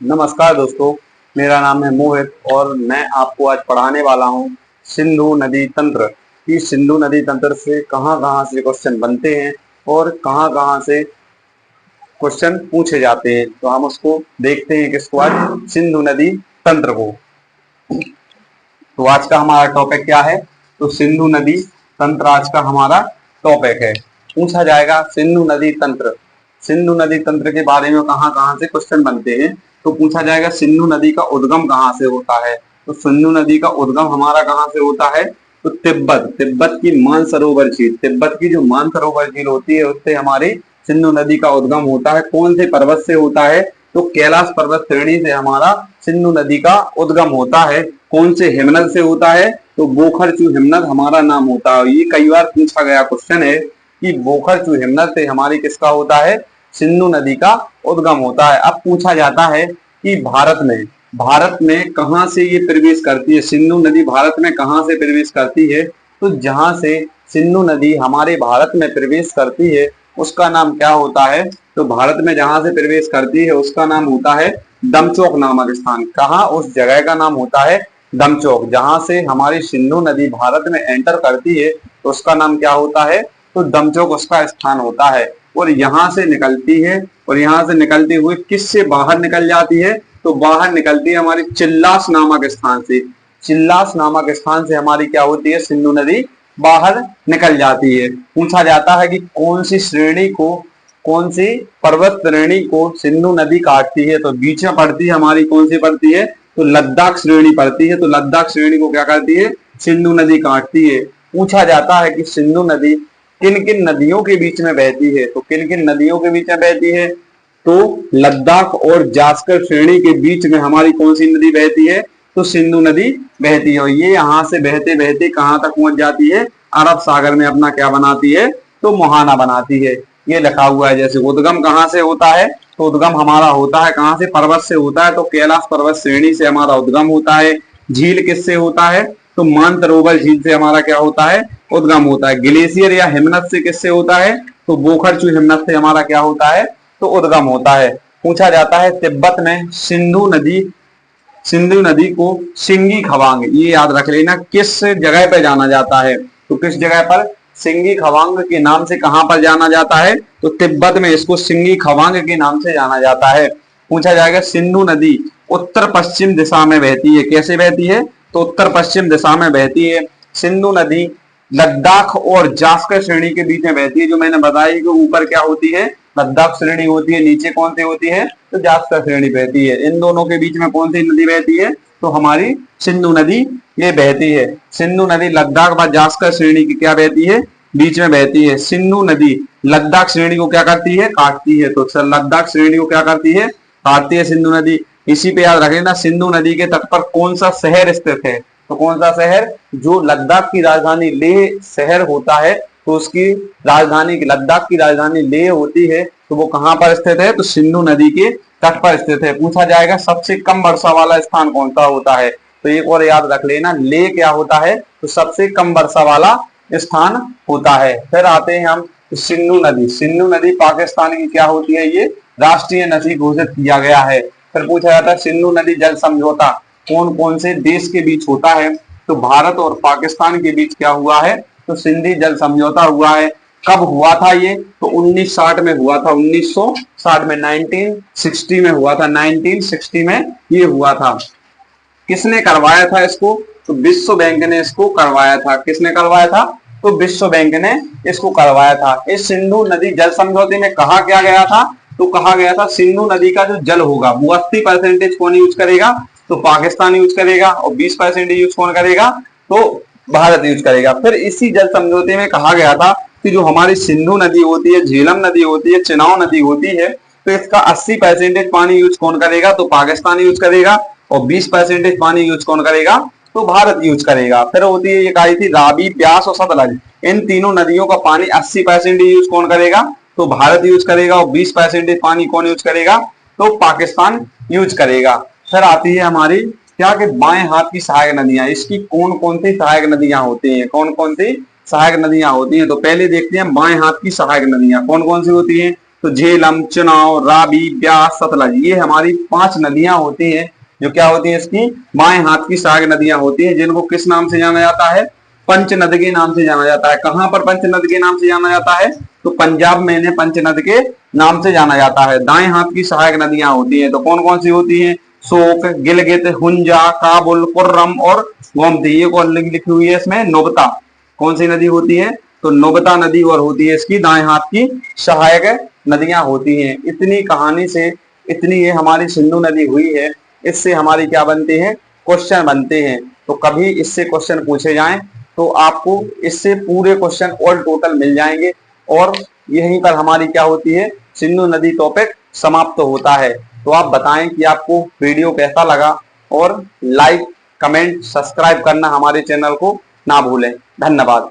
नमस्कार दोस्तों, मेरा नाम है मोहित और मैं आपको आज पढ़ाने वाला हूँ सिंधु नदी तंत्र कि सिंधु नदी तंत्र से कहाँ कहाँ से क्वेश्चन बनते हैं और कहाँ कहाँ से क्वेश्चन पूछे जाते हैं। तो हम उसको देखते हैं किसको, आज सिंधु नदी तंत्र को। तो आज का हमारा टॉपिक क्या है? तो सिंधु नदी तंत्र आज का हमारा टॉपिक है। पूछा जाएगा सिंधु नदी तंत्र, सिंधु नदी तंत्र के बारे में कहाँ कहाँ से क्वेश्चन बनते हैं। तो पूछा जाएगा सिंधु नदी का उद्गम कहाँ से होता है। तो सिंधु नदी का उद्गम हमारा कहाँ से होता है? तो तिब्बत की मानसरोवर झील, तिब्बत की जो मानसरोवर झील होती है उससे हमारी सिंधु नदी का उद्गम होता है। कौन से पर्वत से होता है? तो कैलाश पर्वत श्रेणी से हमारा सिंधु नदी का उद्गम होता है। कौन से हिमनद से होता है? तो बोखरचू हिमनद हमारा नाम होता है। ये कई बार पूछा गया क्वेश्चन है कि बोखरचू हिमनद से हमारी किसका होता है? सिंधु नदी का उद्गम होता है। अब पूछा जाता है कि भारत में कहां से ये प्रवेश करती है? सिंधु नदी भारत में कहां से प्रवेश करती है? तो जहां से सिंधु नदी हमारे भारत में प्रवेश करती है उसका नाम क्या होता है? तो भारत में जहां से प्रवेश करती है उसका नाम होता है दमचौक नामक स्थान। कहा? उस जगह का नाम होता है दमचौक। जहां से हमारी सिंधु नदी भारत में एंटर करती है तो उसका नाम क्या होता है? तो दमचौक उसका स्थान होता है। और यहाँ से निकलती है और यहाँ से निकलते हुए किससे बाहर निकल जाती है? तो बाहर निकलती है हमारी चिल्लास नामक स्थान से। चिल्लास नामक स्थान से हमारी क्या होती है? सिंधु नदी बाहर निकल जाती है। पूछा जाता है कि कौन सी श्रेणी को, कौन सी पर्वत श्रेणी को सिंधु नदी काटती है? तो बीच में पड़ती है हमारी, कौन सी पड़ती है? तो लद्दाख श्रेणी पड़ती है। तो लद्दाख श्रेणी को क्या करती है? सिंधु नदी काटती है। पूछा जाता है कि सिंधु नदी किन किन नदियों के बीच में बहती है? तो किन किन नदियों के बीच में बहती है? तो लद्दाख और जास्कर श्रेणी के बीच में हमारी कौन सी नदी बहती है? तो सिंधु नदी बहती है। और ये यहाँ से बहते बहते कहाँ तक पहुंच जाती है? अरब सागर में अपना क्या बनाती है? तो मुहाना बनाती है। ये लिखा हुआ है। जैसे उद्गम कहाँ से होता है? तो उद्गम हमारा होता है कहाँ से? पर्वत से होता है। तो कैलाश पर्वत श्रेणी से हमारा उद्गम होता है। झील किससे होता है? तो मानसरोवर झील से हमारा क्या होता है? उद्गम होता है। ग्लेशियर या हिमनद से किससे होता है? तो बोखरचू हिमनद से हमारा क्या होता है? तो उद्गम होता है। पूछा जाता है तिब्बत में सिंधु नदी को सिंगी खवांग, ये याद रख लेना, किस जगह पर जाना जाता है? तो किस जगह पर? सिंगी खवांग के नाम से कहां पर जाना जाता है? तो तिब्बत में इसको सिंगी खवांग के नाम से जाना जाता है। पूछा जाएगा सिंधु नदी उत्तर पश्चिम दिशा में बहती है। कैसे बहती है? तो उत्तर पश्चिम दिशा में बहती है। सिंधु नदी लद्दाख और जास्कर श्रेणी के बीच में बहती है। जो मैंने बताया कि ऊपर क्या होती है? लद्दाख श्रेणी होती है। नीचे कौन सी होती है? तो जास्कर श्रेणी बहती है। इन दोनों के बीच में कौन सी नदी बहती है? तो हमारी सिंधु नदी ये बहती है। सिंधु नदी लद्दाख व जास्कर श्रेणी की क्या बहती है? बीच में बहती है। सिंधु नदी लद्दाख श्रेणी को क्या करती है? काटती है। तो लद्दाख श्रेणी को क्या करती है? काटती है सिंधु नदी। इसी पे याद रख लेना, सिंधु नदी के तट पर कौन सा शहर स्थित है? तो कौन सा शहर? जो लद्दाख की राजधानी लेह शहर होता है तो उसकी राजधानी, लद्दाख की राजधानी लेह होती है, तो वो कहां पर स्थित है? तो सिंधु नदी के तट पर स्थित है। पूछा जाएगा सबसे कम वर्षा वाला स्थान कौन सा होता है? तो एक और याद रख लेना, लेह क्या होता है? तो सबसे कम वर्षा वाला स्थान होता है। फिर आते हैं हम सिंधु नदी। सिंधु नदी पाकिस्तान की क्या होती है? ये राष्ट्रीय नदी घोषित किया गया है। फिर पूछा जाता है सिंधु नदी जल समझौता कौन कौन से देश के बीच होता है? तो भारत और पाकिस्तान के बीच क्या हुआ है? तो सिंधी जल समझौता हुआ है। कब हुआ था ये? तो 1960 में हुआ था। 1960 में, 1960 में हुआ था। 1960 में ये हुआ था। किसने करवाया था इसको? तो विश्व बैंक ने इसको करवाया था। किसने करवाया था? तो विश्व बैंक ने इसको करवाया था। इस सिंधु नदी जल समझौते में कहा क्या गया था? तो कहा गया था सिंधु नदी का जो जल होगा वो 80% कौन यूज करेगा? तो पाकिस्तान यूज करेगा। और 20% यूज कौन करेगा? तो भारत यूज करेगा। फिर इसी जल समझौते में कहा गया था कि जो हमारी सिंधु नदी होती है, झेलम नदी होती है, चिनाब नदी होती है, तो इसका 80% पानी यूज कौन करेगा? तो पाकिस्तान यूज करेगा। और 20% पानी यूज कौन करेगा? तो भारत यूज करेगा। फिर होती है एक आई थी रावी, ब्यास और सतलज, इन तीनों नदियों का पानी 80% यूज कौन करेगा? तो भारत यूज करेगा। और 20% पानी कौन यूज करेगा? तो पाकिस्तान यूज करेगा। फिर आती है हमारी क्या कि बाएं हाथ की सहायक नदियां। इसकी कौन कौन सी सहायक नदियां होती हैं? कौन कौन सी सहायक नदियां होती हैं? तो पहले देखते हैं बाएं हाथ की सहायक नदियां कौन कौन सी होती हैं। तो झेलम, चुनाव, रावी, ब्यास, सतलज, ये हमारी 5 नदियां होती हैं जो क्या होती है, इसकी बाएं हाथ की सहायक नदियां होती हैं, जिनको किस नाम से जाना जाता है, पंचनद के नाम से जाना जाता है। कहां पर पंचनद के नाम से जाना जाता है, तो पंजाब में इन्हें पंचनद के नाम से जाना जाता है। दाएं हाथ की सहायक नदियां होती हैं, तो कौन कौन सी होती हैं, शोक, गिलगित, हुंजा, काबुल, कुर्रम और गोमती। ये कौन लिखी हुई है इसमें, नोबता। कौन सी नदी होती है, तो नोबता नदी और होती है इसकी दाएं हाथ की सहायक नदियां होती हैं। इतनी कहानी से इतनी ये हमारी सिंधु नदी हुई है, इससे हमारी क्या बनते हैं, क्वेश्चन बनते हैं। तो कभी इससे क्वेश्चन पूछे जाएं तो आपको इससे पूरे क्वेश्चन ऑल टोटल मिल जाएंगे, और यहीं पर हमारी क्या होती है, सिंधु नदी टॉपिक समाप्त होता है। तो आप बताएं कि आपको वीडियो कैसा लगा, और लाइक, कमेंट, सब्सक्राइब करना हमारे चैनल को ना भूलें। धन्यवाद।